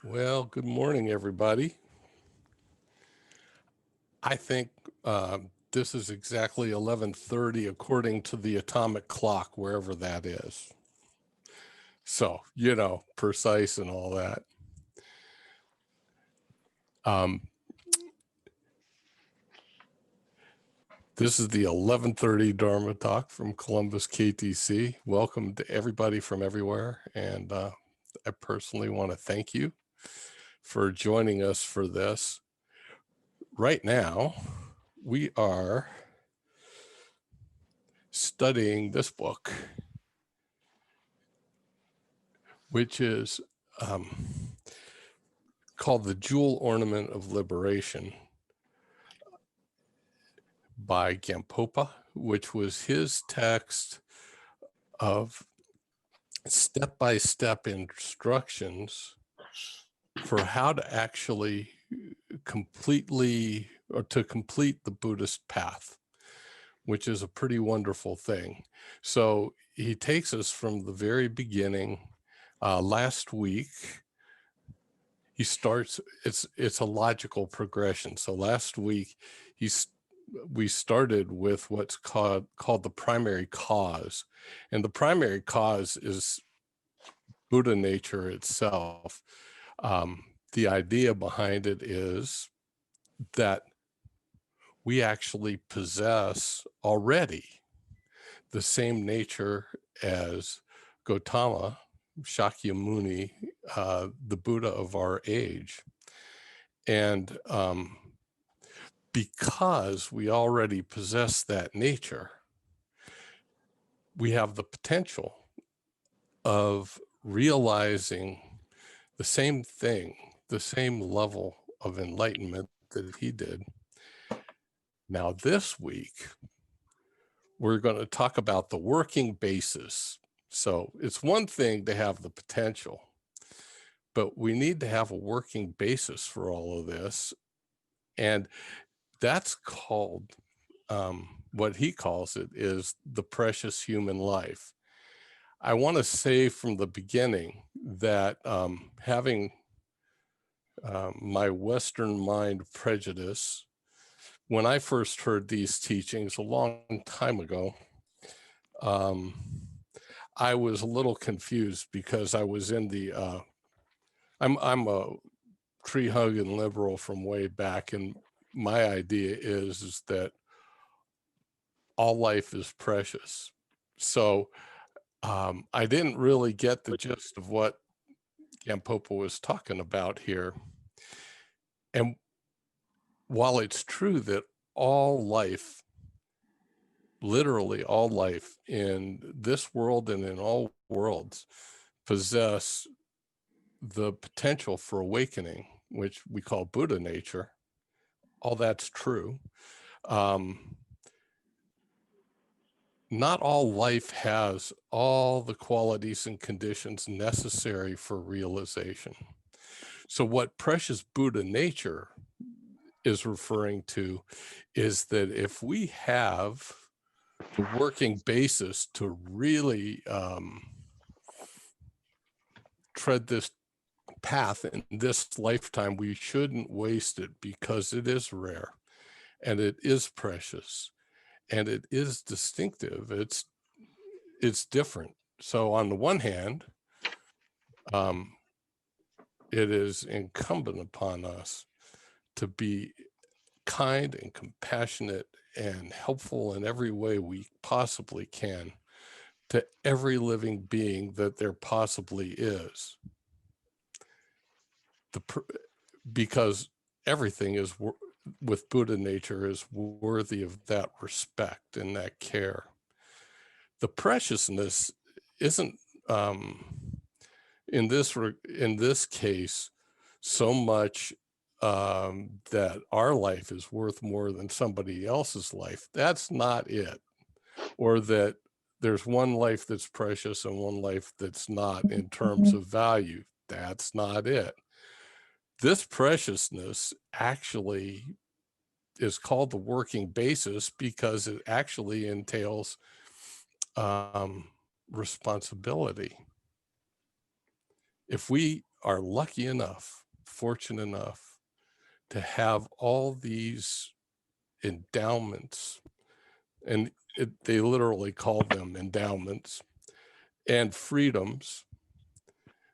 Well, good morning, everybody. I think this is exactly 11:30 according to the atomic clock, wherever that is. So, precise and all that. This is the 11:30 Dharma talk from Columbus, KTC. Welcome to everybody from everywhere. And I personally want to thank you for joining us for this. Right now, we are studying this book, which is called The Jewel Ornament of Liberation by Gampopa, which was his text of step-by-step instructions for how to actually complete the Buddhist path, which is a pretty wonderful thing. So he takes us from the very beginning. Last week, he starts, it's a logical progression. So last week, we started with what's called the primary cause. And the primary cause is Buddha nature itself. The idea behind it is that we actually possess already the same nature as Gautama, Shakyamuni, the Buddha of our age. And because we already possess that nature, we have the potential of realizing the same thing, the same level of enlightenment that he did. Now, this week, we're going to talk about the working basis. So it's one thing to have the potential, but we need to have a working basis for all of this. And that's called, what he calls it is the precious human life. I want to say from the beginning that having my Western mind prejudice, when I first heard these teachings a long time ago, I was a little confused because I was in the, I'm a tree hugging liberal from way back, and my idea is that all life is precious. So I didn't really get the gist of what Gampopa was talking about here. And while it's true that all life, literally all life in this world and in all worlds, possess the potential for awakening, which we call Buddha nature, all that's true. Not all life has all the qualities and conditions necessary for realization. So what precious Buddha nature is referring to is that if we have the working basis to really tread this path in this lifetime, we shouldn't waste it because it is rare and it is precious and it is distinctive. It's different. So on the one hand, it is incumbent upon us to be kind and compassionate and helpful in every way we possibly can to every living being that there possibly is. Because everything is with Buddha nature is worthy of that respect and that care. The preciousness isn't in this case so much that our life is worth more than somebody else's life. That's not it. Or that there's one life that's precious and one life that's not in terms of value. That's not it. This preciousness actually is called the working basis because it actually entails responsibility. If we are lucky enough, fortunate enough to have all these endowments, and they literally call them endowments, and freedoms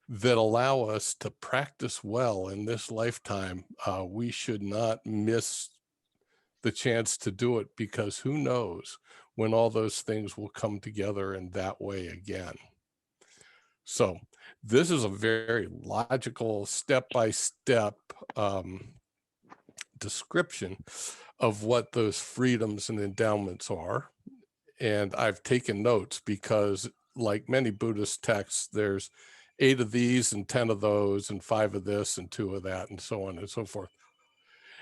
that allow us to practice well in this lifetime, we should not miss the chance to do it, because who knows when all those things will come together in that way again. So this is a very logical step-by-step description of what those freedoms and endowments are. And I've taken notes because, like many Buddhist texts, there's 8 of these and 10 of those and 5 of this and 2 of that and so on and so forth.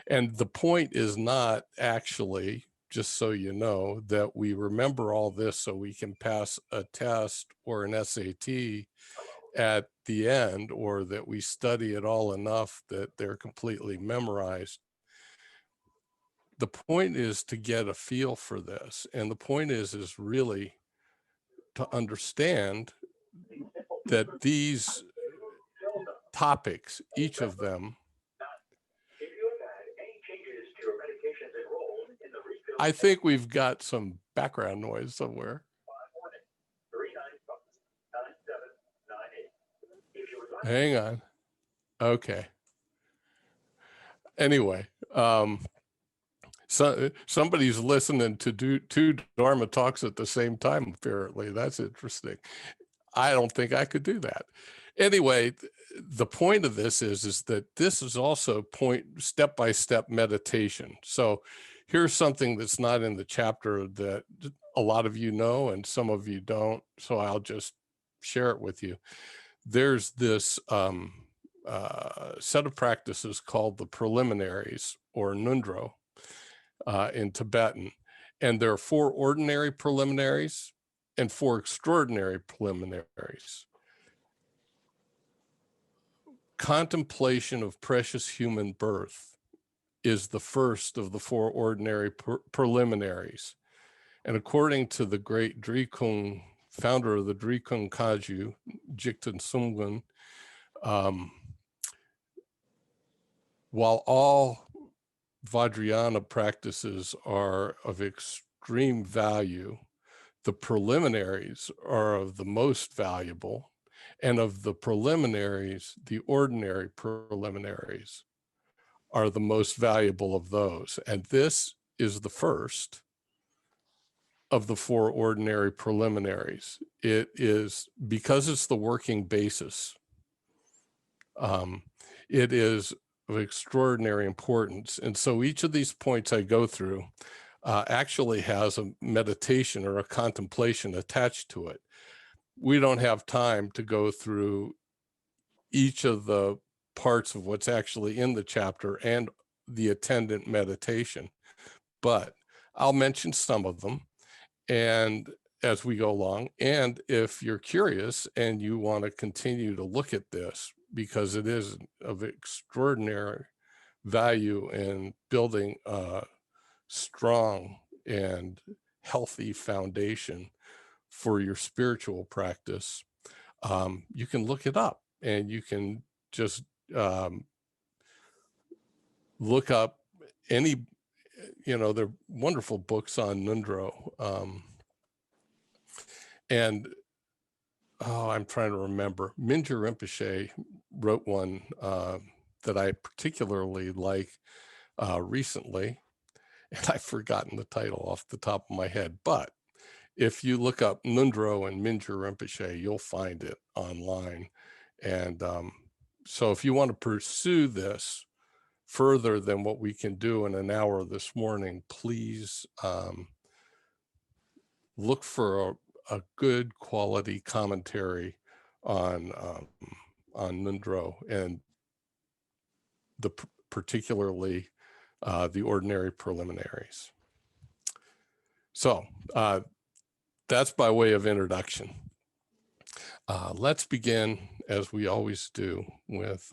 And the point is not actually, just so you know, that we remember all this so we can pass a test or an SAT at the end, or that we study it all enough that they're completely memorized. The point is to get a feel for this. And the point is really to understand that these topics, each of them, I think we've got some background noise somewhere. Hang on. Okay. Anyway, so somebody's listening to do 2 Dharma talks at the same time, apparently. That's interesting. I don't think I could do that. Anyway, the point of this is that this is also step-by-step meditation. So here's something that's not in the chapter that a lot of you know and some of you don't, so I'll just share it with you. There's this set of practices called the preliminaries, or Nundro, in Tibetan. And there are 4 ordinary preliminaries and 4 extraordinary preliminaries. Contemplation of precious human birth is the first of the 4 ordinary preliminaries. And according to the great Drikung, founder of the Drikung Kaju, Jigten Sumgun, while all Vajrayana practices are of extreme value, the preliminaries are of the most valuable, and of the preliminaries, the ordinary preliminaries are the most valuable of those. And this is the first of the 4 ordinary preliminaries. It is, because it's the working basis, it is of extraordinary importance. And so each of these points I go through actually has a meditation or a contemplation attached to it. We don't have time to go through each of the parts of what's actually in the chapter and the attendant meditation, but I'll mention some of them and as we go along. And if you're curious and you want to continue to look at this, because it is of extraordinary value in building a strong and healthy foundation for your spiritual practice, you can look it up, and you can just look up any, there are wonderful books on Nundro. And I'm trying to remember. Mingyur Rinpoche wrote one that I particularly like recently, and I've forgotten the title off the top of my head. But if you look up Nundro and Mingyur Rinpoche, you'll find it online. And so if you want to pursue this further than what we can do in an hour this morning, please look for a good quality commentary on Nundro, and particularly the ordinary preliminaries. So that's by way of introduction. Let's begin, as we always do, with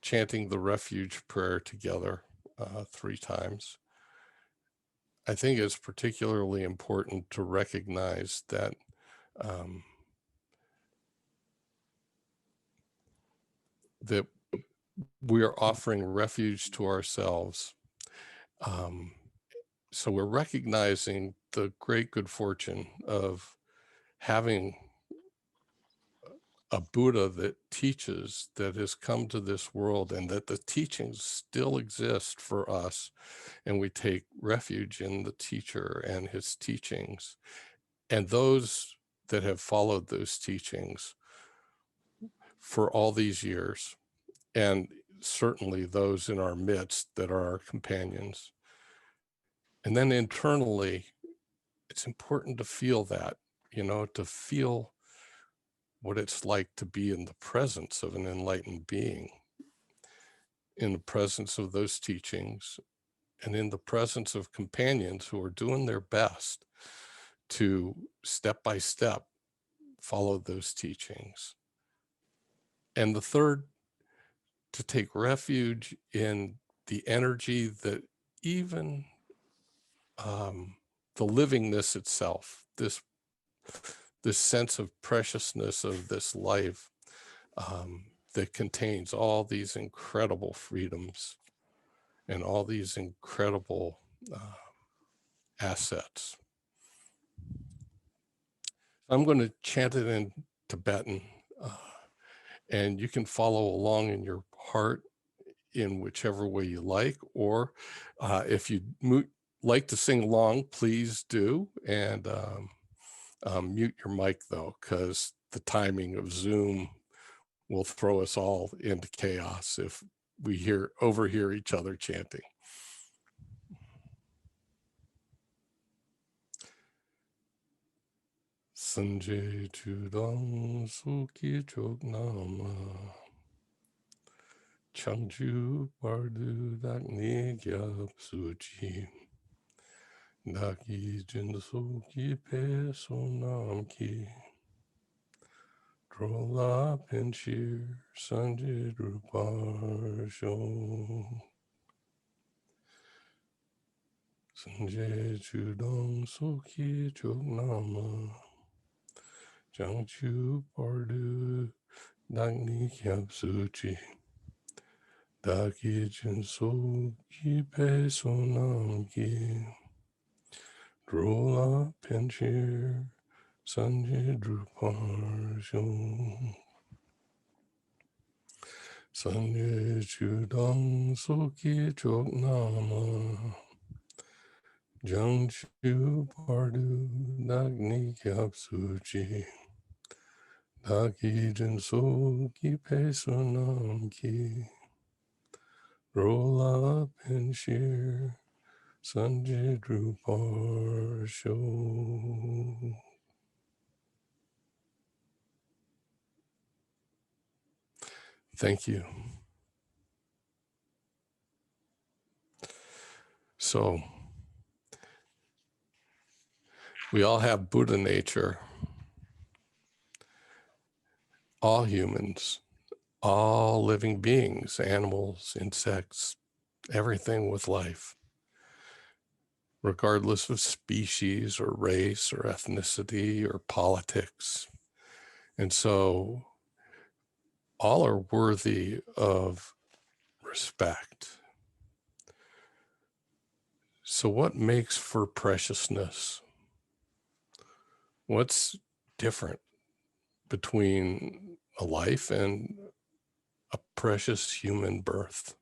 chanting the refuge prayer together 3 times. I think it's particularly important to recognize that that we are offering refuge to ourselves. So we're recognizing the great good fortune of having a Buddha that teaches, that has come to this world, and that the teachings still exist for us. And we take refuge in the teacher and his teachings. And those that have followed those teachings for all these years, and certainly those in our midst that are our companions. And then internally, it's important to feel that, to feel what it's like to be in the presence of an enlightened being, in the presence of those teachings, and in the presence of companions who are doing their best to step by step follow those teachings. And the third, to take refuge in the energy that even the livingness itself, this sense of preciousness of this life that contains all these incredible freedoms and all these incredible assets. I'm going to chant it in Tibetan, and you can follow along in your heart in whichever way you like, or if you like to sing along, please do, and mute your mic though, because the timing of Zoom will throw us all into chaos if we overhear each other chanting. Sanjay Chudang Suki Chok Nama Changju Bardu Dakni Gyab Suji Daki Jinsuki Pe Sonam Ki Drola Pinchir Sanjay Drupar Sho Sanjay Chudang Suki Chok Nama Changju Bardu Dakni Gyab Suji Daki Jinso Ki Pe Sonam Ki Drola Pinchir Sanjay Drupar Sho Sanjay Chudang Soki Chok Nama Jangchu Pardu Dagni Kyab Suji Daki Jinso Ki Pe Sonam Ki Roll up and share Sanjay Drupar Show. Thank you. So, we all have Buddha nature. All humans, all living beings, animals, insects, everything with life, regardless of species or race or ethnicity or politics. And so all are worthy of respect. So what makes for preciousness? What's different between a life and a precious human birth?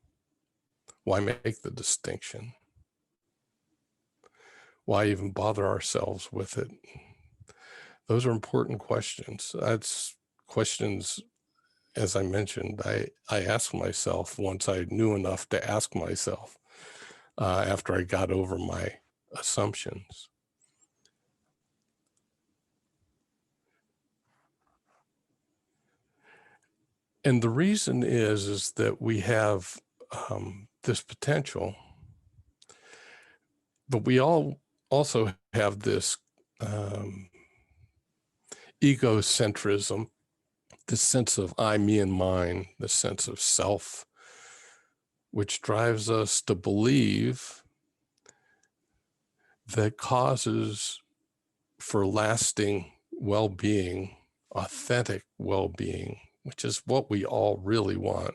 Why make the distinction? Why even bother ourselves with it? Those are important questions. That's questions, as I mentioned, I asked myself once I knew enough to ask myself after I got over my assumptions. And the reason is that we have this potential, but we all also have this egocentrism, this sense of I, me, and mine, this sense of self, which drives us to believe that causes for lasting well-being, authentic well-being, which is what we all really want.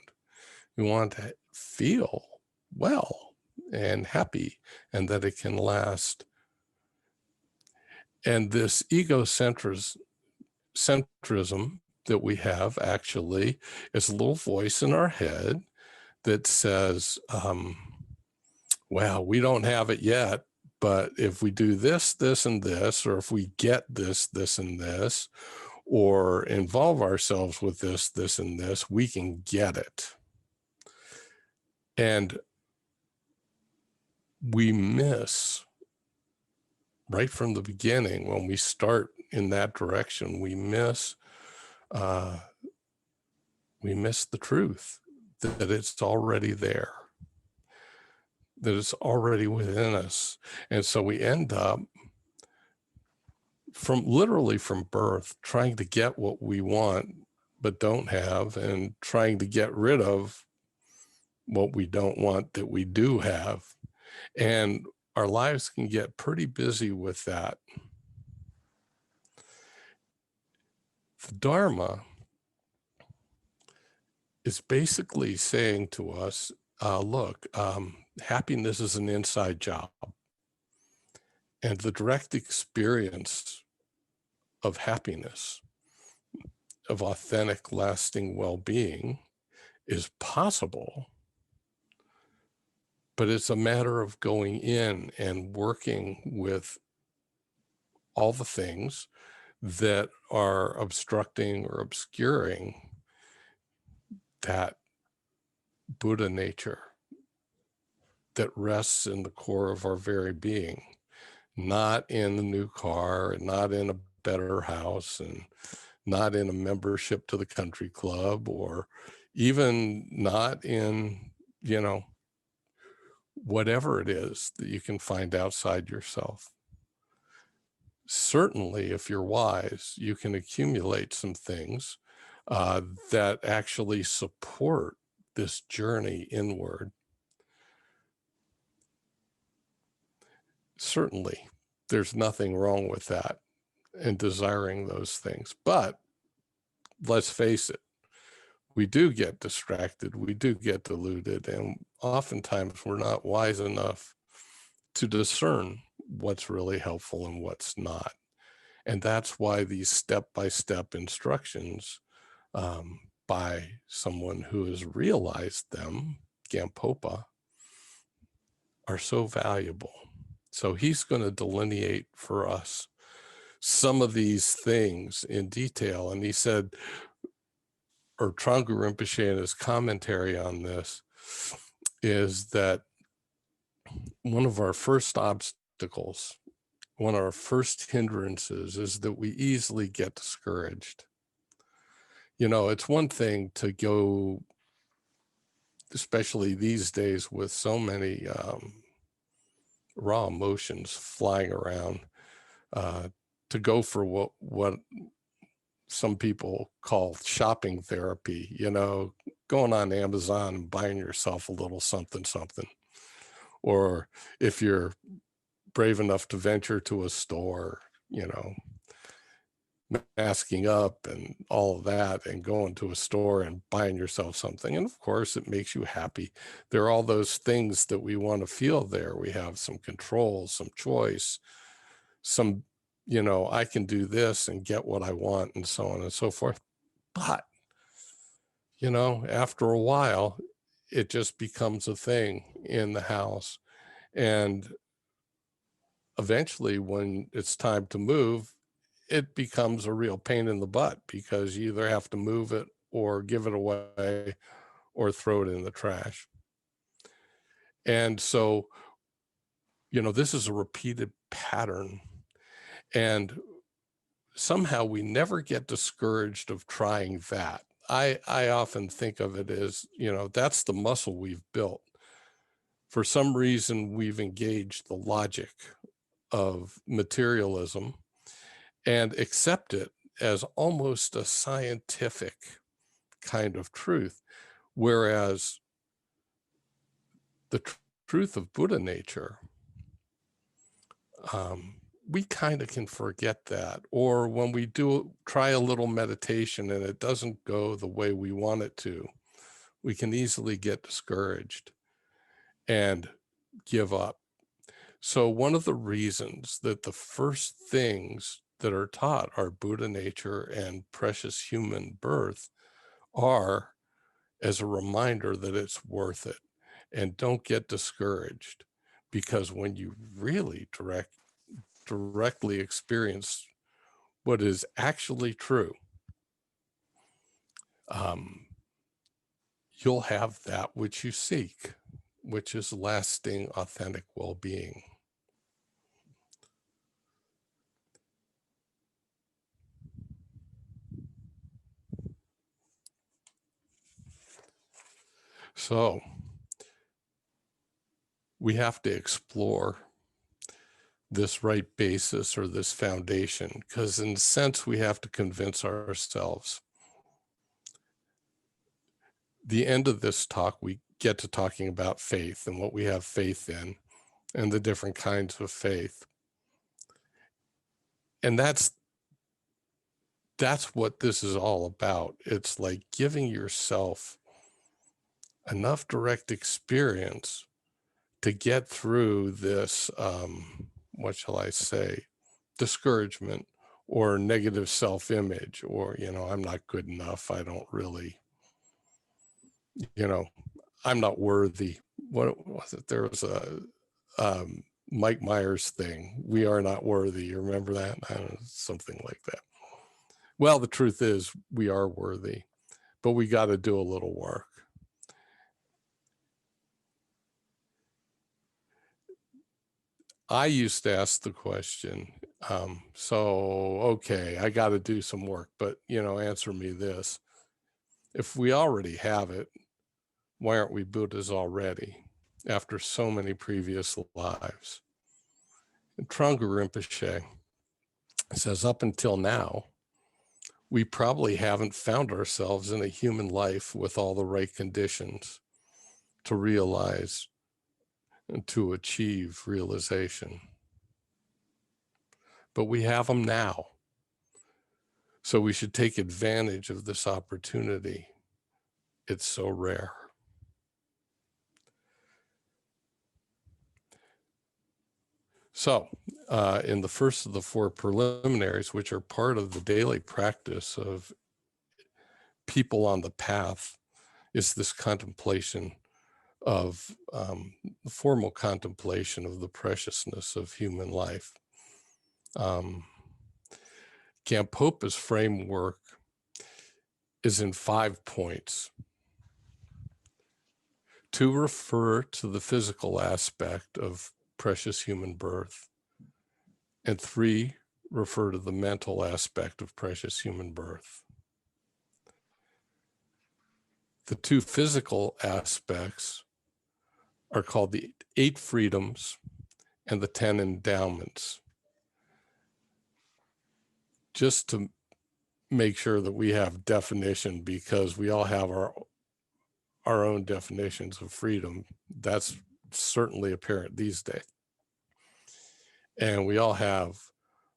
We want to feel well and happy, and that it can last. And this egocentrism that we have actually is a little voice in our head that says, well, we don't have it yet, but if we do this, this, and this, or if we get this, this, and this, or involve ourselves with this, this, and this, we can get it. And we miss right from the beginning, when we start in that direction, we miss the truth that it's already there, that it's already within us. And so we end up literally from birth, trying to get what we want, but don't have, and trying to get rid of what we don't want that we do have. And our lives can get pretty busy with that. The Dharma is basically saying to us, look, happiness is an inside job. And the direct experience of happiness, of authentic, lasting well-being, is possible. But it's a matter of going in and working with all the things that are obstructing or obscuring that Buddha nature that rests in the core of our very being, not in the new car, and not in a better house, and not in a membership to the country club, or even not in, whatever it is that you can find outside yourself. Certainly, if you're wise, you can accumulate some things that actually support this journey inward. Certainly, there's nothing wrong with that and desiring those things. But let's face it, we do get distracted, we do get deluded, and oftentimes we're not wise enough to discern what's really helpful and what's not. And that's why these step-by-step instructions by someone who has realized them, Gampopa, are so valuable. So he's going to delineate for us some of these things in detail. And he said, or Trungpa Rinpoche in his commentary on this, is that one of our first obstacles, one of our first hindrances, is that we easily get discouraged. It's one thing to go, especially these days with so many raw emotions flying around, to go for what some people call shopping therapy, going on Amazon and buying yourself a little something. Or if you're brave enough to venture to a store, masking up and all of that, and going to a store and buying yourself something. And of course, it makes you happy. There are all those things that we want to feel there. We have some control, some choice, some, I can do this and get what I want, and so on and so forth. But, after a while, it just becomes a thing in the house. And eventually, when it's time to move, it becomes a real pain in the butt, because you either have to move it or give it away or throw it in the trash. And so, this is a repeated pattern. And somehow we never get discouraged of trying that. I often think of it as, that's the muscle we've built. For some reason, we've engaged the logic of materialism and accept it as almost a scientific kind of truth, whereas the truth of Buddha nature we kind of can forget that. Or when we try a little meditation and it doesn't go the way we want it to, we can easily get discouraged and give up. So one of the reasons that the first things that are taught are Buddha nature and precious human birth are as a reminder that it's worth it. And don't get discouraged, because when you really directly experience what is actually true, you'll have that which you seek, which is lasting, authentic well-being. So we have to explore this right basis or this foundation, because in a sense, we have to convince ourselves. The end of this talk, we get to talking about faith and what we have faith in and the different kinds of faith. And that's what this is all about. It's like giving yourself enough direct experience to get through this, what shall I say, discouragement or negative self-image, or, I'm not good enough. I don't really, I'm not worthy. What was it? There was a Mike Myers thing. We are not worthy. You remember that? I don't know, something like that. Well, the truth is we are worthy, but we got to do a little work. I used to ask the question, okay, I got to do some work, but, answer me this. If we already have it, why aren't we Buddhas already after so many previous lives? And Trungpa Rinpoche says, up until now, we probably haven't found ourselves in a human life with all the right conditions to realize and to achieve realization. But we have them now. So we should take advantage of this opportunity. It's so rare. So in the first of the 4 preliminaries, which are part of the daily practice of people on the path, is this contemplation of the formal contemplation of the preciousness of human life. Gampopa's framework is in 5 points. 2 refer to the physical aspect of precious human birth, and 3 refer to the mental aspect of precious human birth. The 2 physical aspects are called the 8 freedoms and the 10 endowments. Just to make sure that we have definition, because we all have our own definitions of freedom. That's certainly apparent these days. And we all have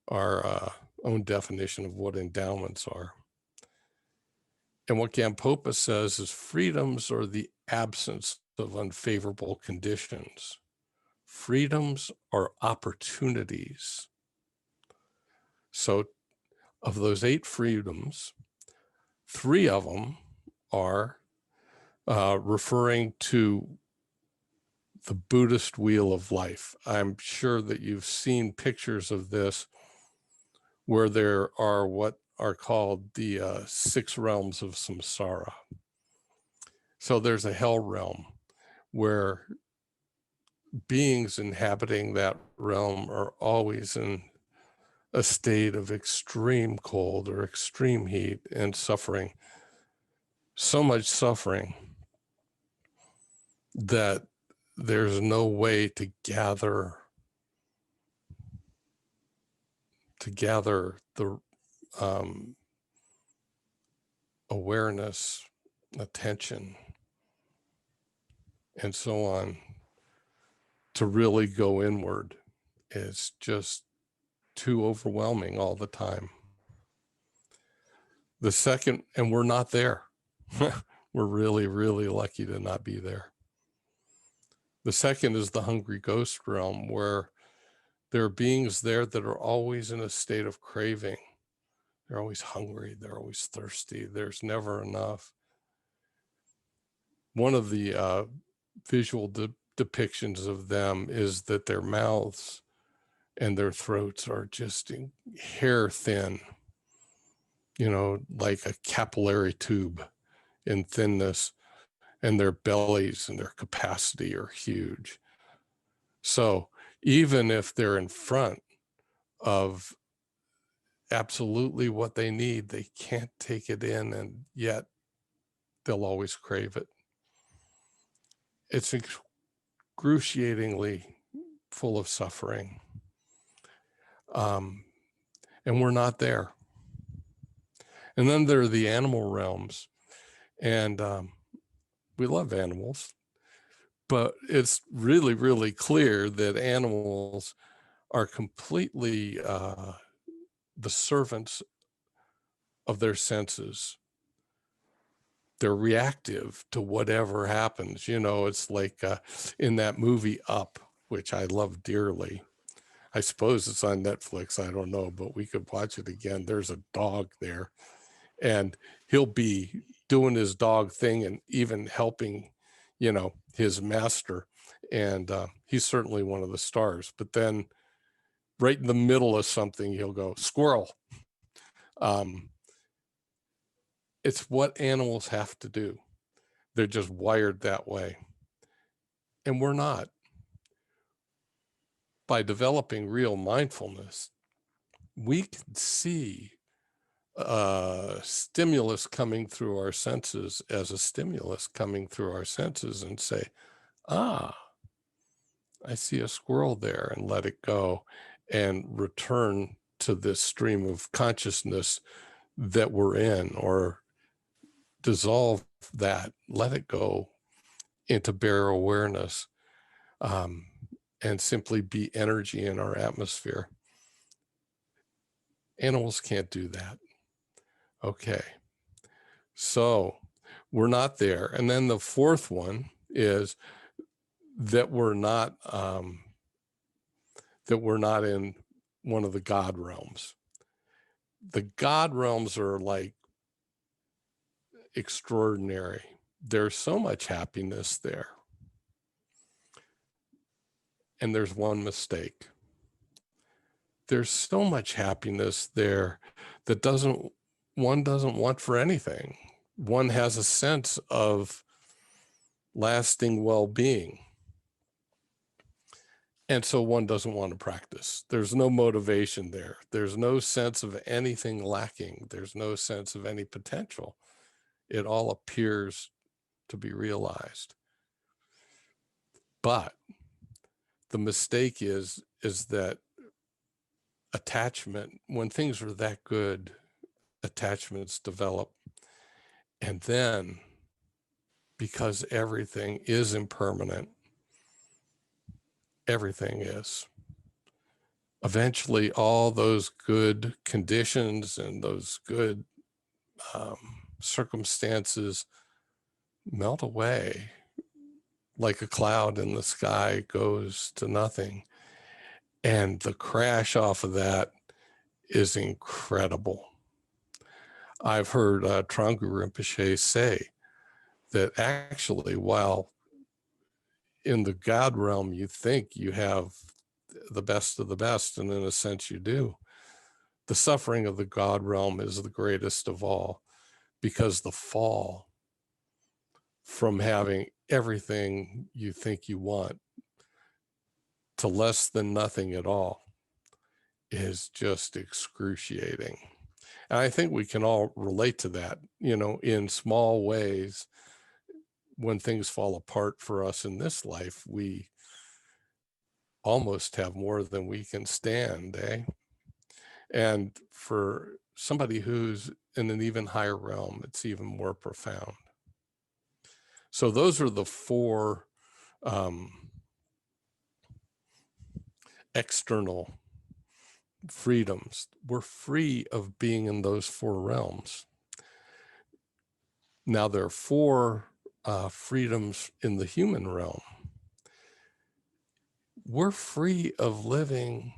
our own definition of what endowments are. And what Gampopa says is freedoms are the absence of unfavorable conditions. Freedoms are opportunities. So of those 8 freedoms, 3 of them are referring to the Buddhist wheel of life. I'm sure that you've seen pictures of this where there are what are called the 6 realms of samsara. So there's a hell realm where beings inhabiting that realm are always in a state of extreme cold or extreme heat and suffering. So much suffering that there's no way to gather the awareness, attention, and so on to really go inward. It's just too overwhelming all the time. The second, and we're not there. We're really, really lucky to not be there. The second is the hungry ghost realm, where there are beings there that are always in a state of craving. They're always hungry. They're always thirsty. There's never enough. One of the visual depictions of them is that their mouths and their throats are just hair thin, like a capillary tube in thinness, and their bellies and their capacity are huge. So even if they're in front of absolutely what they need, they can't take it in, and yet they'll always crave it. It's excruciatingly full of suffering. And we're not there. And then there are the animal realms. And we love animals, but it's really, really clear that animals are completely the servants of their senses. They're reactive to whatever happens. It's like in that movie Up, which I love dearly. I suppose it's on Netflix. I don't know, but we could watch it again. There's a dog there, and he'll be doing his dog thing and even helping, his master. And he's certainly one of the stars. But then right in the middle of something, he'll go, squirrel. It's what animals have to do. They're just wired that way. And we're not. By developing real mindfulness, we can see stimulus coming through our senses as a stimulus coming through our senses and say, I see a squirrel there, and let it go and return to this stream of consciousness that we're in, or dissolve that, let it go into bare awareness, and simply be energy in our atmosphere. Animals can't do that. Okay. So we're not there. And then the fourth one is that we're not in one of the God realms. The God realms are like extraordinary. There's so much happiness there. And there's one mistake. There's so much happiness there that one doesn't want for anything. One has a sense of lasting well-being. And so one doesn't want to practice. There's no motivation there. There's no sense of anything lacking. There's no sense of any potential. It all appears to be realized. But the mistake is that attachment, when things are that good, attachments develop. And then, because everything is impermanent, everything is. Eventually, all those good conditions and those good circumstances melt away like a cloud in the sky goes to nothing. And the crash off of that is incredible. I've heard Trungpa Rinpoche say that actually, while in the God realm, you think you have the best of the best, and in a sense you do, the suffering of the God realm is the greatest of all, because the fall from having everything you think you want to less than nothing at all is just excruciating. And I think we can all relate to that, in small ways. When things fall apart for us in this life, we almost have more than we can stand, eh? And for somebody who's in an even higher realm, it's even more profound. So those are the four external freedoms. We're free of being in those 4 realms. Now, there are 4 freedoms in the human realm. We're free of living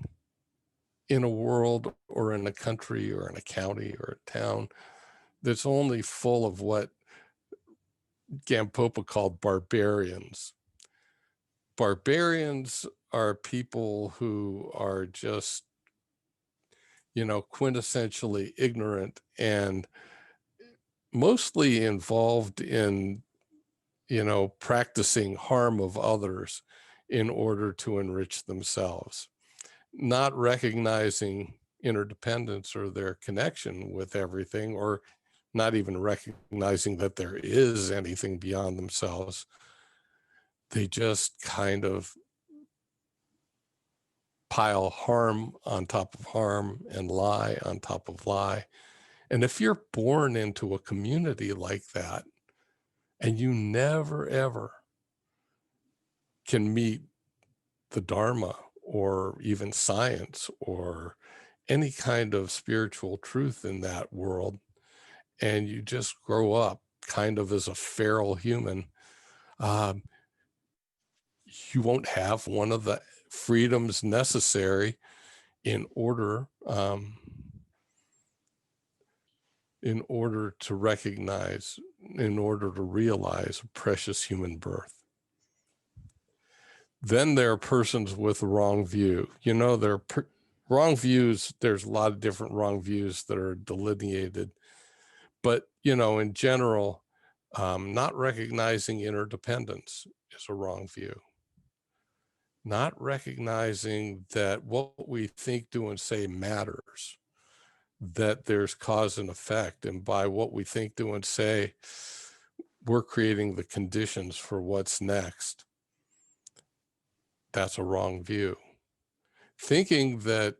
in a world or in a country or in a county or a town that's only full of what Gampopa called barbarians. Barbarians are people who are just, quintessentially ignorant and mostly involved in, practicing harm of others in order to enrich themselves, not recognizing interdependence or their connection with everything, or not even recognizing that there is anything beyond themselves. They just kind of pile harm on top of harm and lie on top of lie. And if you're born into a community like that, and you never, ever can meet the Dharma or even science or any kind of spiritual truth in that world, and you just grow up kind of as a feral human, um, you won't have one of the freedoms necessary in order to recognize, in order to realize a precious human birth. Then there are persons with wrong view. There are wrong views. There's a lot of different wrong views that are delineated. But, in general, not recognizing interdependence is a wrong view. Not recognizing that what we think, do, and say matters, that there's cause and effect. And by what we think, do, and say, we're creating the conditions for what's next. That's a wrong view. Thinking that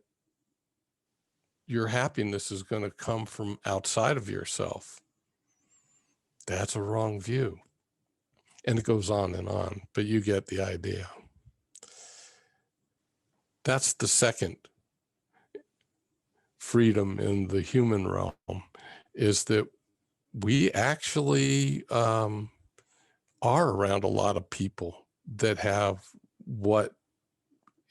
your happiness is going to come from outside of yourself, that's a wrong view. And it goes on, but you get the idea. That's the second freedom in the human realm, is that we actually are around a lot of people that have what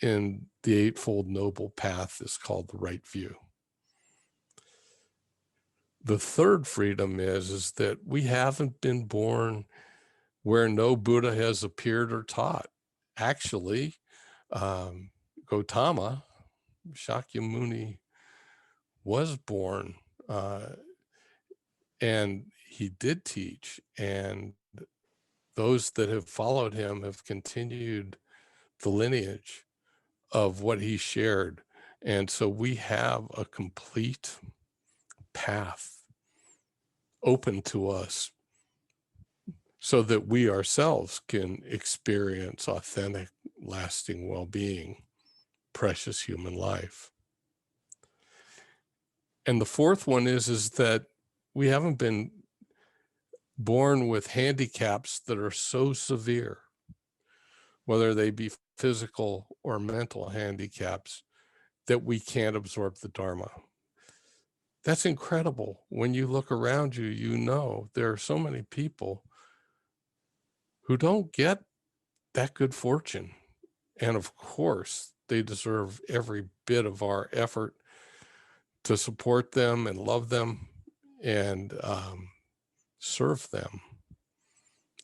in the Eightfold Noble Path is called the right view. The third freedom is that we haven't been born where no Buddha has appeared or taught. Actually, Gautama, Shakyamuni, was born and he did teach, and those that have followed him have continued the lineage of what he shared. And so we have a complete path open to us so that we ourselves can experience authentic, lasting well-being, precious human life. And the fourth one is that we haven't been born with handicaps that are so severe, whether they be physical or mental handicaps, that we can't absorb the Dharma. That's incredible. When you look around you, there are so many people who don't get that good fortune. And of course, they deserve every bit of our effort to support them and love them and serve them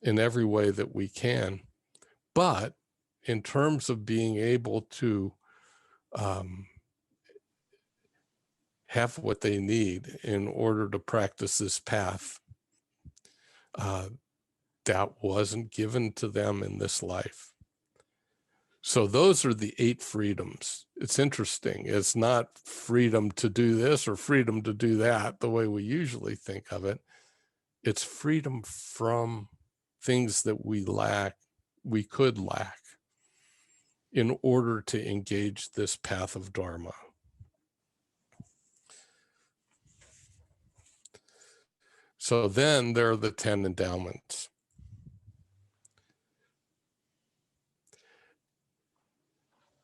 in every way that we can. But in terms of being able to have what they need in order to practice this path, that wasn't given to them in this life. So those are the 8 freedoms. It's interesting. It's not freedom to do this or freedom to do that the way we usually think of it. It's freedom from things that we could lack in order to engage this path of Dharma. So then there are the 10 endowments.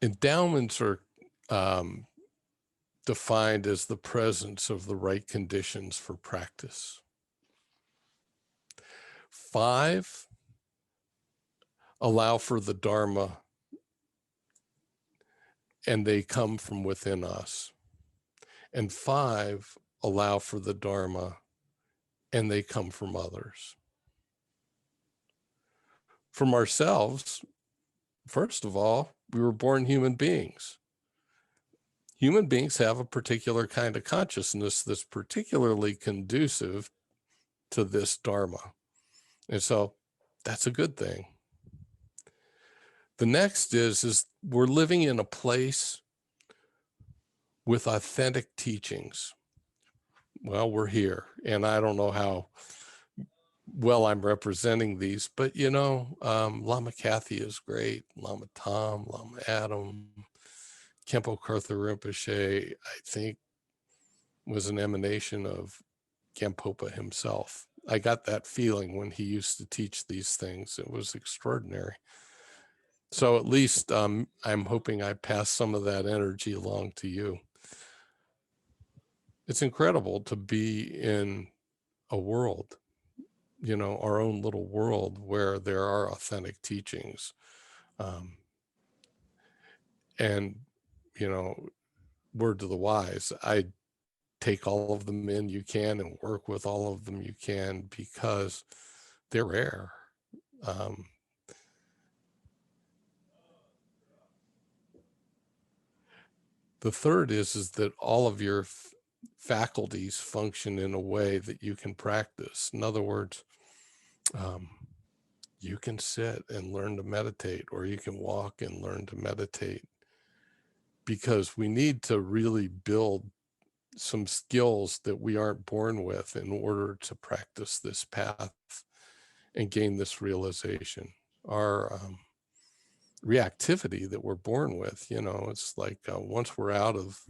Endowments are defined as the presence of the right conditions for practice. 5, allow for the Dharma, and they come from within us. And 5, allow for the Dharma, and they come from others. From ourselves, first of all, we were born human beings. Human beings have a particular kind of consciousness that's particularly conducive to this Dharma. And so that's a good thing. The next is we're living in a place with authentic teachings. Well, we're here, and I don't know how well I'm representing these, but Lama Kathy is great. Lama Tom, Lama Adam, Khenpo Karthar Rinpoche, I think, was an emanation of Gampopa himself. I got that feeling when he used to teach these things. It was extraordinary. So at least I'm hoping I pass some of that energy along to you. It's incredible to be in a world, our own little world where there are authentic teachings. And, word to the wise, I take all of them in you can and work with all of them you can, because they're rare. The third is that all of your faculties function in a way that you can practice. In other words, you can sit and learn to meditate, or you can walk and learn to meditate, because we need to really build some skills that we aren't born with in order to practice this path and gain this realization. Our reactivity that we're born with, it's like once we're out of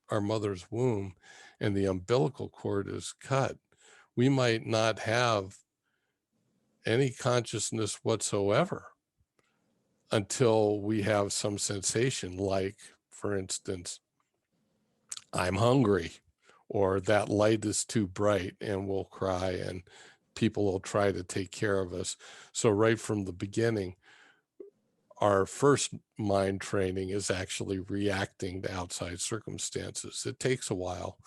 our mother's womb and the umbilical cord is cut, we might not have any consciousness whatsoever until we have some sensation, like, for instance, I'm hungry, or that light is too bright, and we'll cry and people will try to take care of us. So right from the beginning, our first mind training is actually reacting to outside circumstances. It takes a while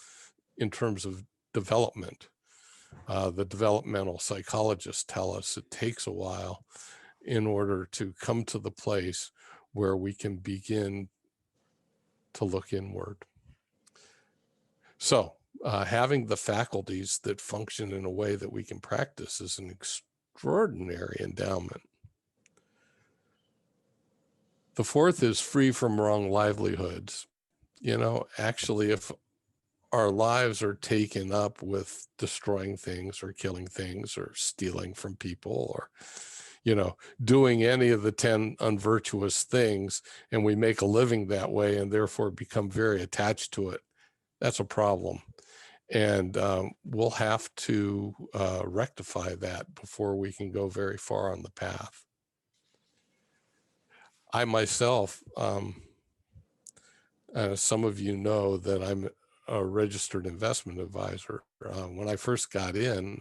in terms of development. The developmental psychologists tell us it takes a while in order to come to the place where we can begin to look inward. So having the faculties that function in a way that we can practice is an extraordinary endowment. The fourth is free from wrong livelihoods. Actually, if our lives are taken up with destroying things or killing things or stealing from people or, doing any of the 10 unvirtuous things, and we make a living that way and therefore become very attached to it, that's a problem. And we'll have to rectify that before we can go very far on the path. I myself, some of you know that I'm a registered investment advisor. When I first got in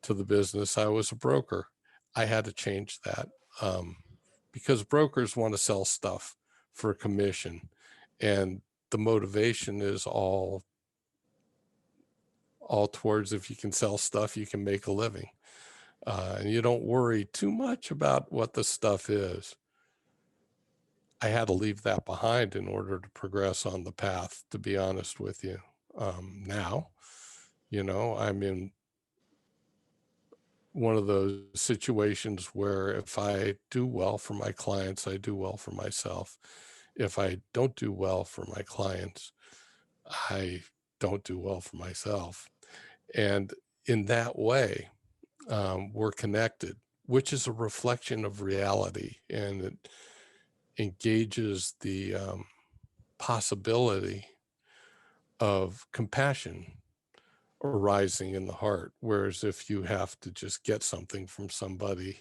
to the business, I was a broker. I had to change that because brokers want to sell stuff for a commission, and the motivation is all towards, if you can sell stuff, you can make a living. And you don't worry too much about what the stuff is. I had to leave that behind in order to progress on the path, to be honest with you. Now, I'm in one of those situations where if I do well for my clients, I do well for myself. If I don't do well for my clients, I don't do well for myself. And in that way, we're connected, which is a reflection of reality, and it engages the possibility of compassion arising in the heart. Whereas if you have to just get something from somebody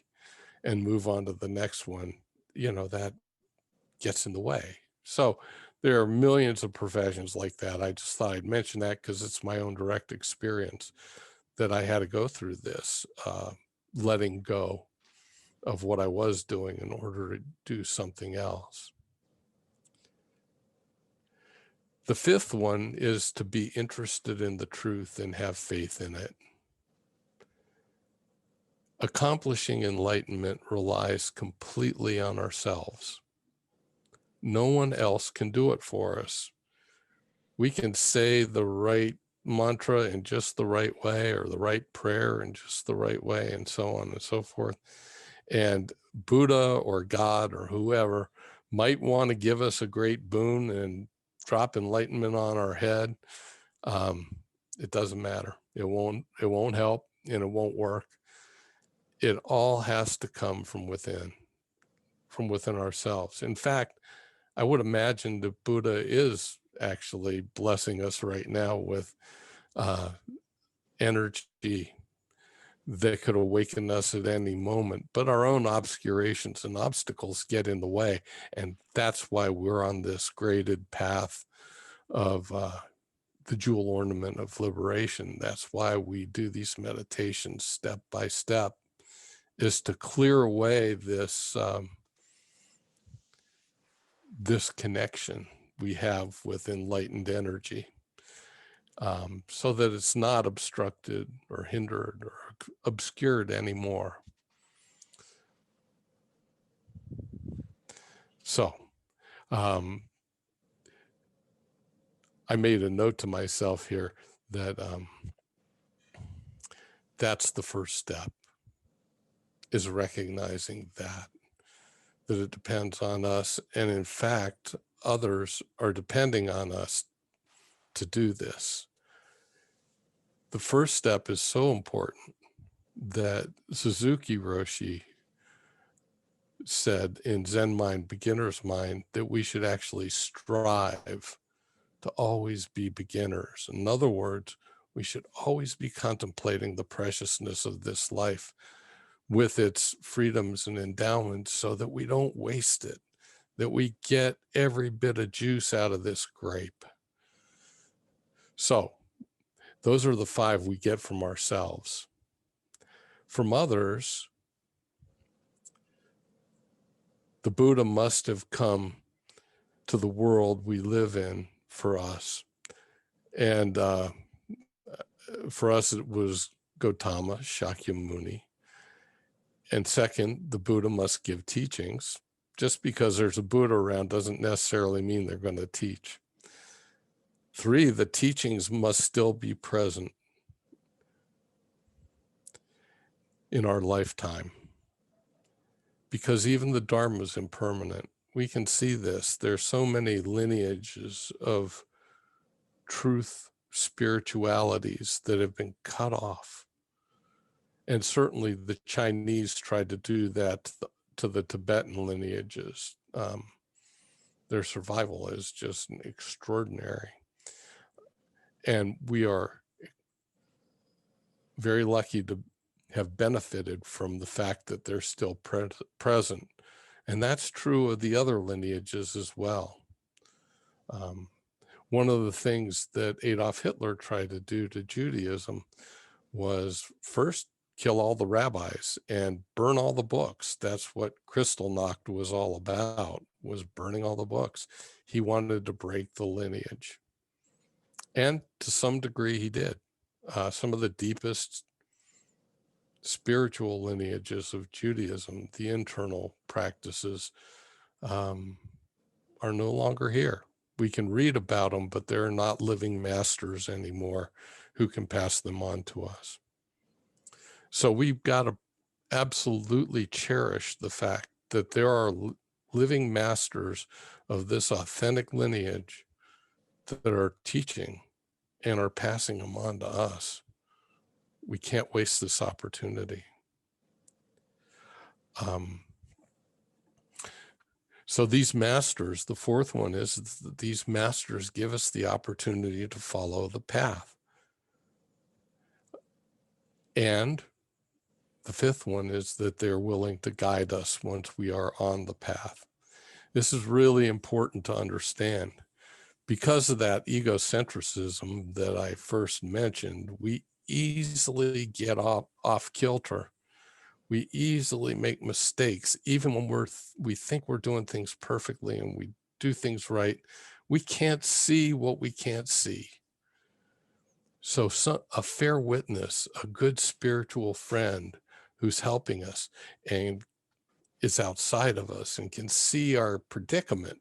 and move on to the next one, that gets in the way. So There are millions of professions like that. I just thought I'd mention that because it's my own direct experience that I had to go through this, letting go of what I was doing in order to do something else. The fifth one is to be interested in the truth and have faith in it. Accomplishing enlightenment relies completely on ourselves. No one else can do it for us. We can say the right mantra in just the right way, or the right prayer in just the right way, and so on and so forth. And Buddha or God or whoever might want to give us a great boon and drop enlightenment on our head. It doesn't matter. It won't help, and it won't work. It all has to come from within ourselves. In fact, I would imagine that Buddha is actually blessing us right now with energy that could awaken us at any moment, but our own obscurations and obstacles get in the way. And that's why we're on this graded path of the jewel ornament of liberation. That's why we do these meditations step by step, is to clear away this this connection we have with enlightened energy, so that it's not obstructed or hindered or obscured anymore. So I made a note to myself here that that's the first step, is recognizing that it depends on us. And in fact, others are depending on us to do this. The first step is so important that Suzuki Roshi said in Zen Mind, Beginner's Mind, that we should actually strive to always be beginners. In other words, we should always be contemplating the preciousness of this life with its freedoms and endowments, so that we don't waste it, that we get every bit of juice out of this grape. So those are the 5 we get from ourselves. From others, the Buddha must have come to the world we live in for us. And for us, it was Gautama Shakyamuni. And second, the Buddha must give teachings. Just because there's a Buddha around doesn't necessarily mean they're going to teach. 3, the teachings must still be present in our lifetime, because even the Dharma is impermanent. We can see this. There's so many lineages of truth spiritualities that have been cut off. And certainly the Chinese tried to do that to the Tibetan lineages. Their survival is just extraordinary. And we are very lucky to have benefited from the fact that they're still present. And that's true of the other lineages as well. One of the things that Adolf Hitler tried to do to Judaism was first kill all the rabbis and burn all the books. That's what Kristallnacht was all about, was burning all the books. He wanted to break the lineage. And to some degree he did. Some of the deepest spiritual lineages of Judaism, the internal practices, are no longer here. We can read about them, but they're not living masters anymore who can pass them on to us. So we've got to absolutely cherish the fact that there are living masters of this authentic lineage that are teaching and are passing them on to us. We can't waste this opportunity. So these masters, the fourth one is that these masters give us the opportunity to follow the path. And the fifth one is that they're willing to guide us once we are on the path. This is really important to understand. because of that egocentrism that I first mentioned, we easily get off kilter. We easily make mistakes, even when we think we're doing things perfectly and we do things right. We can't see what we can't see. So a fair witness, a good spiritual friend who's helping us and is outside of us and can see our predicament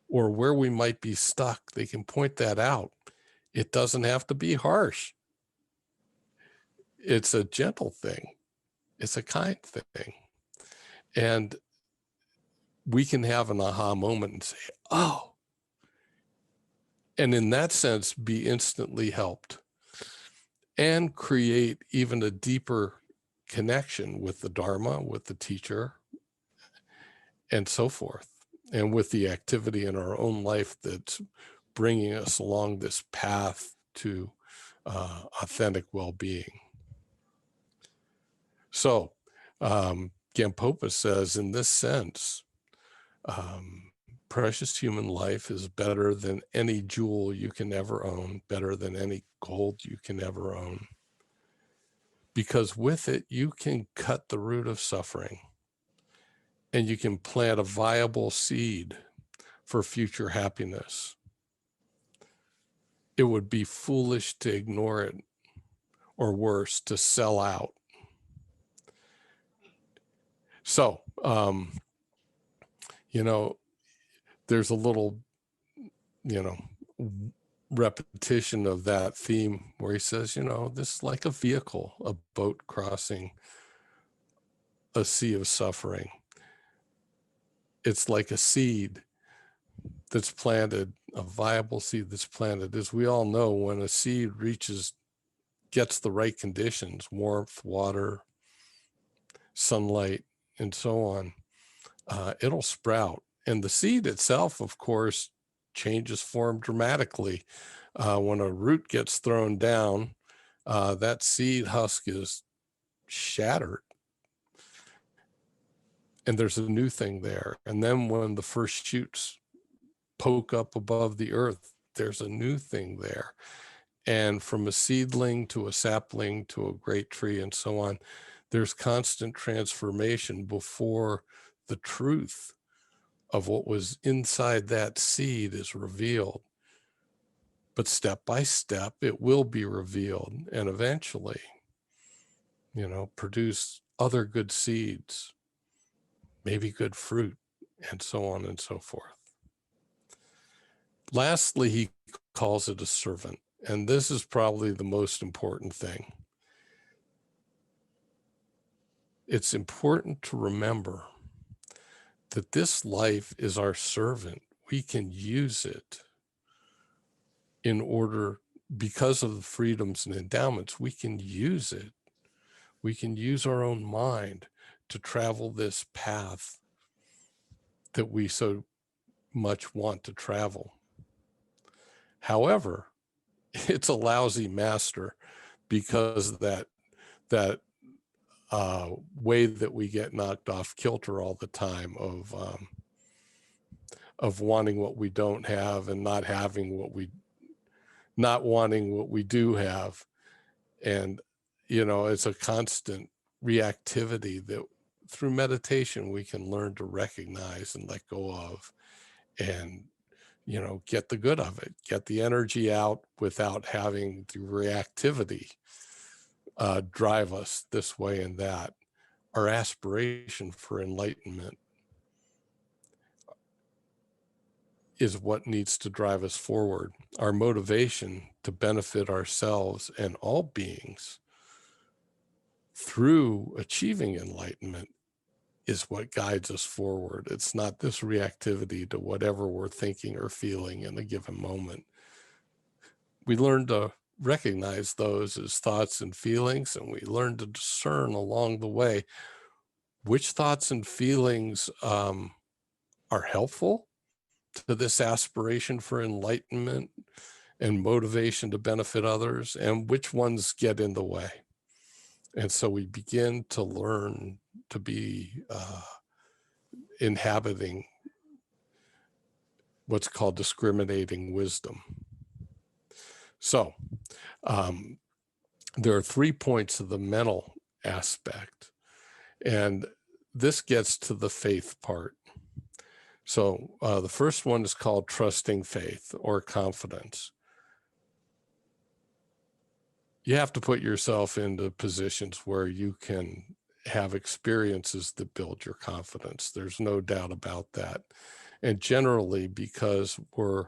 or where we might be stuck, they can point that out. It doesn't have to be harsh. It's a gentle thing. It's a kind thing. And we can have an aha moment and say, oh, and in that sense, be instantly helped and create even a deeper connection with the Dharma, with the teacher, and so forth, and with the activity in our own life that's bringing us along this path to authentic well-being. So Gampopa says, in this sense, precious human life is better than any jewel you can ever own, better than any gold you can ever own, because with it, you can cut the root of suffering and you can plant a viable seed for future happiness. It would be foolish to ignore it, or worse, to sell out. So, there's a little, repetition of that theme where he says, this is like a vehicle, a boat crossing a sea of suffering. It's like a seed that's planted, a viable seed that's planted. As we all know, when a seed gets the right conditions, warmth, water, sunlight, and so on, it'll sprout. And the seed itself, of course, changes form dramatically. When a root gets thrown down, that seed husk is shattered. And there's a new thing there. And then when the first shoots poke up above the earth, there's a new thing there. And from a seedling to a sapling to a great tree and so on, there's constant transformation before the truth of what was inside that seed is revealed. But step by step, it will be revealed and eventually, produce other good seeds, maybe good fruit, and so on and so forth. Lastly, he calls it a servant. And this is probably the most important thing. It's important to remember that this life is our servant. We can use it in order, because of the freedoms and endowments, we can use it. We can use our own mind to travel this path that we so much want to travel. However, it's a lousy master, because that way that we get knocked off kilter all the time of wanting what we don't have and not wanting what we do have. And, it's a constant reactivity that through meditation we can learn to recognize and let go of, and, get the good of it, get the energy out without having the reactivity drive us this way and that. Our aspiration for enlightenment is what needs to drive us forward. Our motivation to benefit ourselves and all beings through achieving enlightenment is what guides us forward. It's not this reactivity to whatever we're thinking or feeling in a given moment. We learn to recognize those as thoughts and feelings, and we learn to discern along the way which thoughts and feelings are helpful to this aspiration for enlightenment and motivation to benefit others, and which ones get in the way. And so we begin to learn to be inhabiting what's called discriminating wisdom. So there are 3 points of the mental aspect, and this gets to the faith part. So the first one is called trusting faith or confidence. You have to put yourself into positions where you can have experiences that build your confidence. There's no doubt about that. And generally, because we're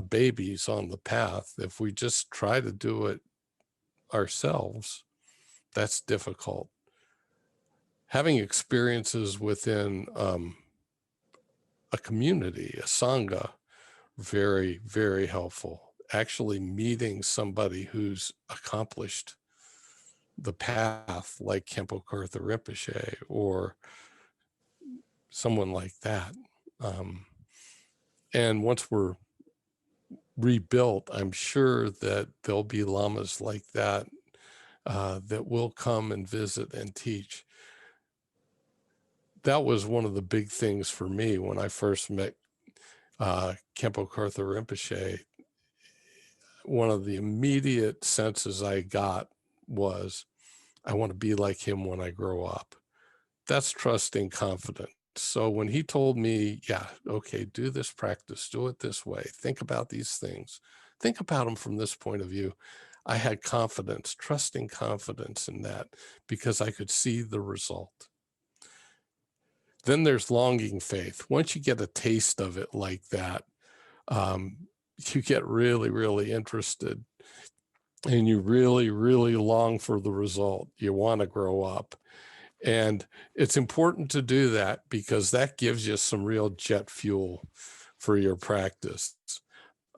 babies on the path, if we just try to do it ourselves, that's difficult. Having experiences within a community, a sangha, very, very helpful. Actually meeting somebody who's accomplished the path, like Gampopa Rinpoche or someone like that. And once we're rebuilt, I'm sure that there'll be lamas like that that will come and visit and teach. That was one of the big things for me when I first met Gampopa Rinpoche. One of the immediate senses I got was, I want to be like him when I grow up. That's trusting confidence. So when he told me, yeah, okay, do this practice, do it this way, think about these things, think about them from this point of view, I had confidence, trusting confidence in that, because I could see the result. Then there's longing faith. Once you get a taste of it like that, you get really, really interested, and you really, really long for the result. You want to grow up. And it's important to do that because that gives you some real jet fuel for your practice.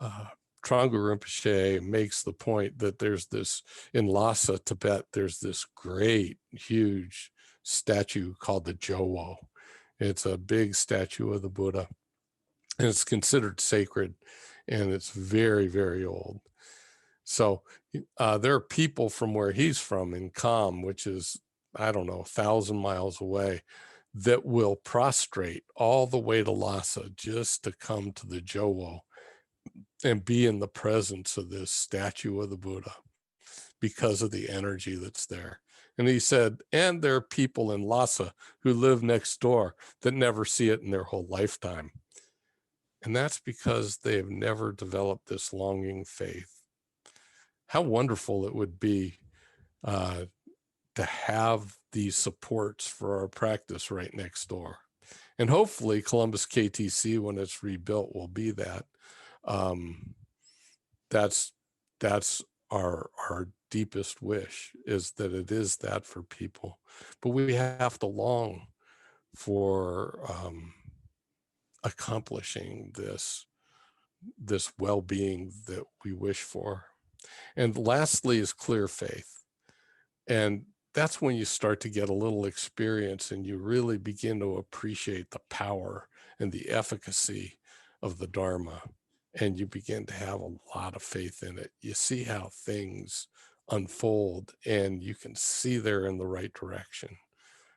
Trungpa Rinpoche makes the point that there's this, in Lhasa, Tibet, there's this great, huge statue called the Jowo. It's a big statue of the Buddha, and it's considered sacred, and it's very, very old. So there are people from where he's from in Kham, which is, I don't know, 1,000 miles away, that will prostrate all the way to Lhasa just to come to the Jowo and be in the presence of this statue of the Buddha because of the energy that's there. And he said, and there are people in Lhasa who live next door that never see it in their whole lifetime. And that's because they have never developed this longing faith. How wonderful it would be to have these supports for our practice right next door. And hopefully Columbus KTC, when it's rebuilt, will be that. That's our deepest wish, is that it is that for people. But we have to long for accomplishing this well-being that we wish for. And lastly is clear faith. And that's when you start to get a little experience and you really begin to appreciate the power and the efficacy of the Dharma. And you begin to have a lot of faith in it. You see how things unfold and you can see they're in the right direction.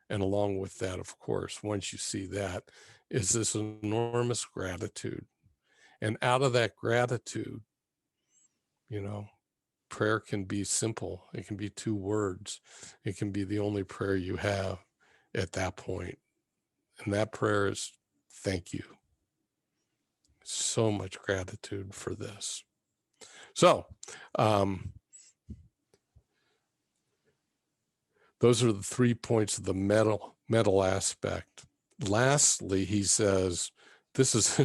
And along with that, of course, once you see that, is this enormous gratitude. And out of that gratitude, prayer can be simple. It can be 2 words. It can be the only prayer you have at that point. And that prayer is thank you. So much gratitude for this. So those are the 3 points of the mental aspect. Lastly, he says, this is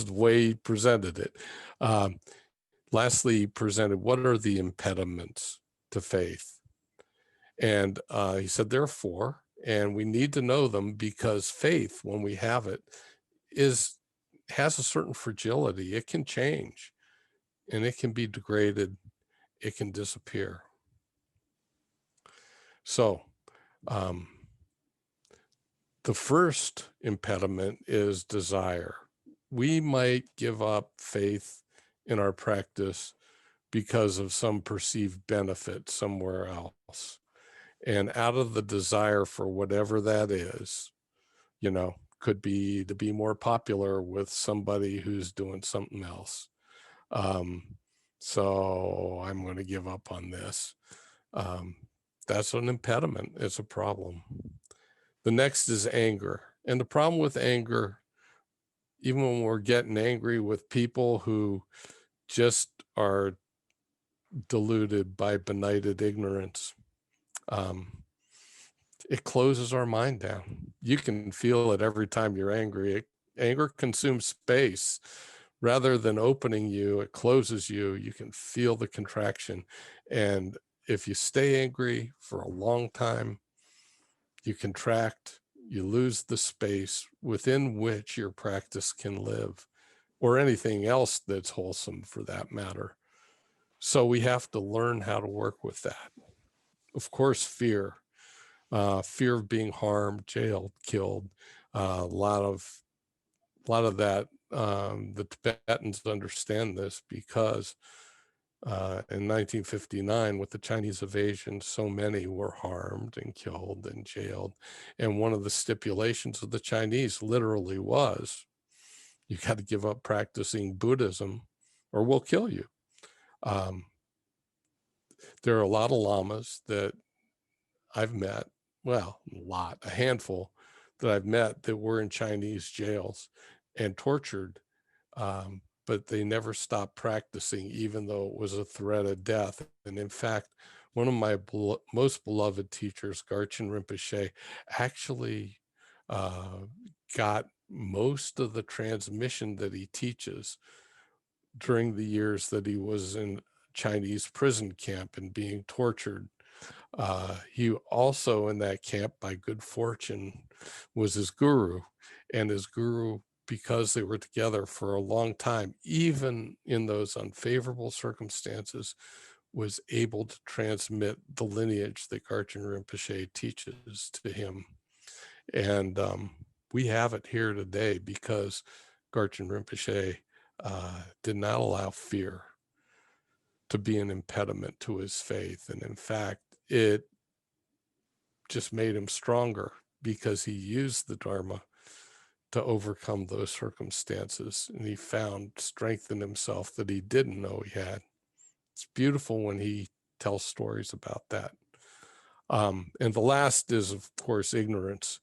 the way he presented it. Lastly, he presented, what are the impediments to faith? And he said there are 4, and we need to know them because faith, when we have it, has a certain fragility. It can change, and it can be degraded. It can disappear. So the first impediment is desire. We might give up faith in our practice because of some perceived benefit somewhere else. And out of the desire for whatever that is, could be to be more popular with somebody who's doing something else. So I'm going to give up on this. That's an impediment. It's a problem. The next is anger. And the problem with anger, even when we're getting angry with people who just are deluded by benighted ignorance, it closes our mind down. You can feel it every time you're angry. Anger consumes space. Rather than opening you, it closes you. You can feel the contraction. And if you stay angry for a long time, you contract, you lose the space within which your practice can live, or anything else that's wholesome for that matter. So we have to learn how to work with that. Of course, fear of being harmed, jailed, killed. A lot of that. The Tibetans understand this because in 1959, with the Chinese invasion, so many were harmed and killed and jailed. And one of the stipulations of the Chinese literally was, you got to give up practicing Buddhism or we'll kill you. There are a lot of lamas that I've met, well, a handful that I've met that were in Chinese jails and tortured, but they never stopped practicing, even though it was a threat of death. And in fact, one of my most beloved teachers, Garchen Rinpoche, actually got most of the transmission that he teaches during the years that he was in Chinese prison camp and being tortured. He also, in that camp, by good fortune, was his guru. And his guru, because they were together for a long time, even in those unfavorable circumstances, was able to transmit the lineage that Garchen Rinpoche teaches to him. And we have it here today because Garchen Rinpoche did not allow fear to be an impediment to his faith. And in fact, it just made him stronger because he used the Dharma to overcome those circumstances. And he found strength in himself that he didn't know he had. It's beautiful when he tells stories about that. And the last is, of course, ignorance,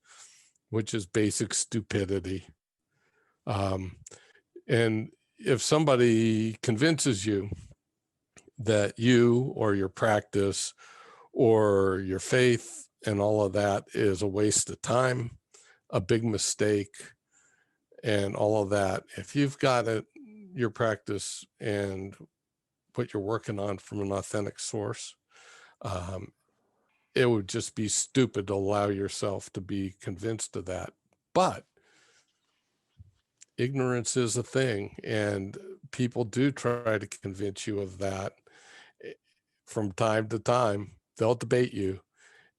which is basic stupidity. And if somebody convinces you that you or your practice or your faith and all of that is a waste of time, a big mistake, and all of that, if you've got your practice and what you're working on from an authentic source, it would just be stupid to allow yourself to be convinced of that. But ignorance is a thing, and people do try to convince you of that from time to time. They'll debate you.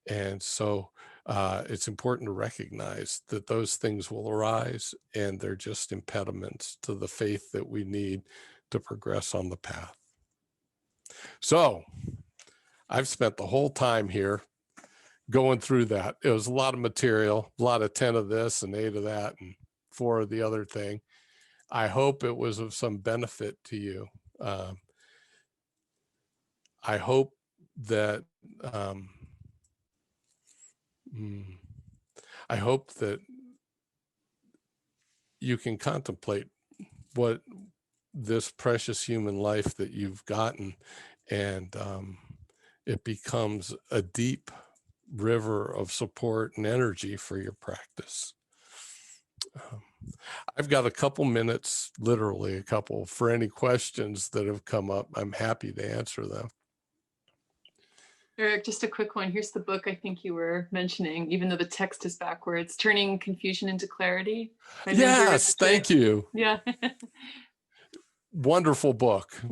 And so it's important to recognize that those things will arise, and they're just impediments to the faith that we need to progress on the path. So I've spent the whole time here going through that. It was a lot of material, a lot of 10 of this and 8 of that and 4 of the other thing. I hope it was of some benefit to you. I hope that you can contemplate what this precious human life that you've gotten, and it becomes a deep river of support and energy for your practice. I've got a couple minutes, literally a couple, for any questions that have come up. I'm happy to answer them. Eric, just a quick one. Here's the book I think you were mentioning, even though the text is backwards, Turning Confusion into Clarity. Yes, thank you. Yeah. Wonderful book.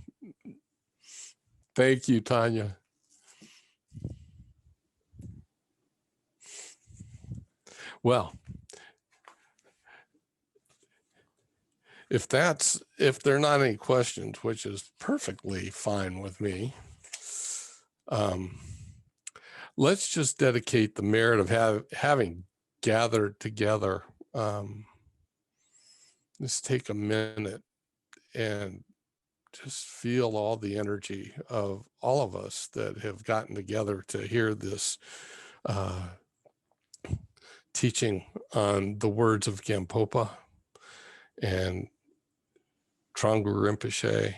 Thank you, Tanya. Well, if there are not any questions, which is perfectly fine with me, let's just dedicate the merit of having gathered together just take a minute and just feel all the energy of all of us that have gotten together to hear this teaching on the words of Gampopa and Trungpa Rinpoche,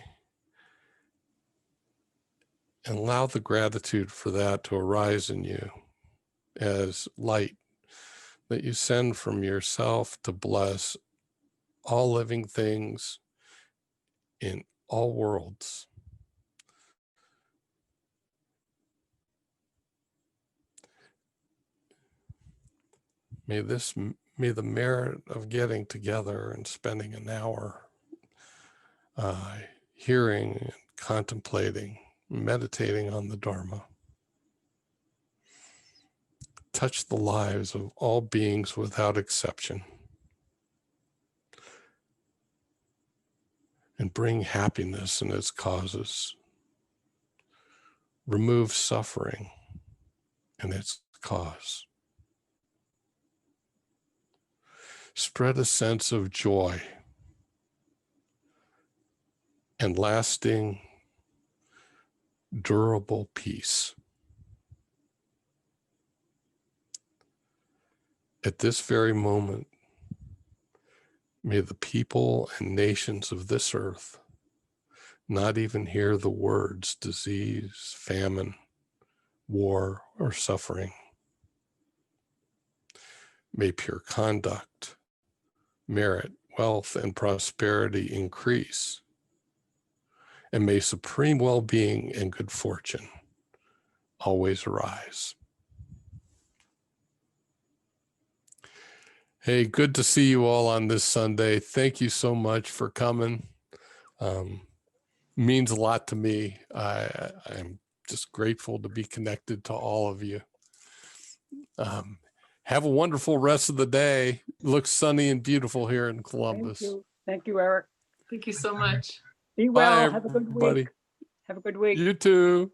and allow the gratitude for that to arise in you as light that you send from yourself to bless all living things in all worlds. May the merit of getting together and spending an hour hearing and contemplating, meditating on the Dharma, touch the lives of all beings without exception, and bring happiness in its causes, remove suffering in its cause, spread a sense of joy and lasting, durable peace. At this very moment, may the people and nations of this earth not even hear the words disease, famine, war, or suffering. May pure conduct, merit, wealth, and prosperity increase. And may supreme well-being and good fortune always arise. Hey, good to see you all on this Sunday. Thank you so much for coming. Means a lot to me. I'm just grateful to be connected to all of you. Have a wonderful rest of the day. Looks sunny and beautiful here in Columbus. Thank you, Eric. Thank you so much. Be well. Bye, Have a good everybody. week. Have a good week. You too.